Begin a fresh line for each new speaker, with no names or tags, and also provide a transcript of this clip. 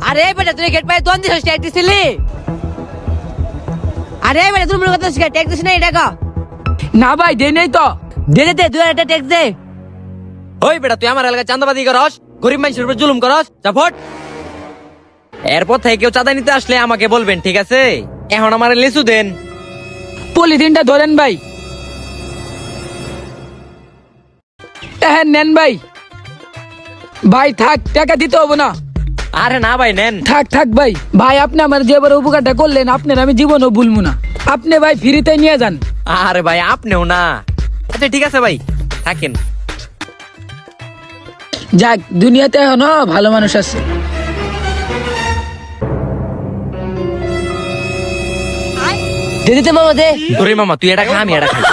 আরে বেটা তুই গেট পাই দন দিছিস ট্যাগ দিছিলি? আরে বেটা তুই মনে করছিস ট্যাগ দিছিস না এই টাকা?
না ভাই দেই নাই তো।
দে তুই একটা ট্যাগ দে।
ওই বেটা তুই আমার এলাকায় চাঁদাবাদি করস, গরিব মানুষের উপর জুলুম করস, যা ফট। এরপর থেকে কেউ চাঁদা নিতে আসলে আমাকে বলবেন, ঠিক আছে? এখন আমার লিচু দেন।
পলিথিনটা ধরেন ভাই। হ্যাঁ নেন ভাই। ভাই থাক, টাকা দিতে হবে না।
আরে না ভাই নেন।
থাক ভাই। ভাই আপনি আমার যে বড় উপকারটা করলেন আপনার আমি জীবনও ভুলবো না। আপনি ভাই ফ্রিতে নিয়ে যান।
আরে ভাই আপনিও না। আচ্ছা ঠিক আছে ভাই, থাকেন।
যাক দুনিয়াতে এখনো ভালো মানুষ আছে।
দে মামা দে।
তোরে মামা তুই এটা খা, আমি এটা খাই।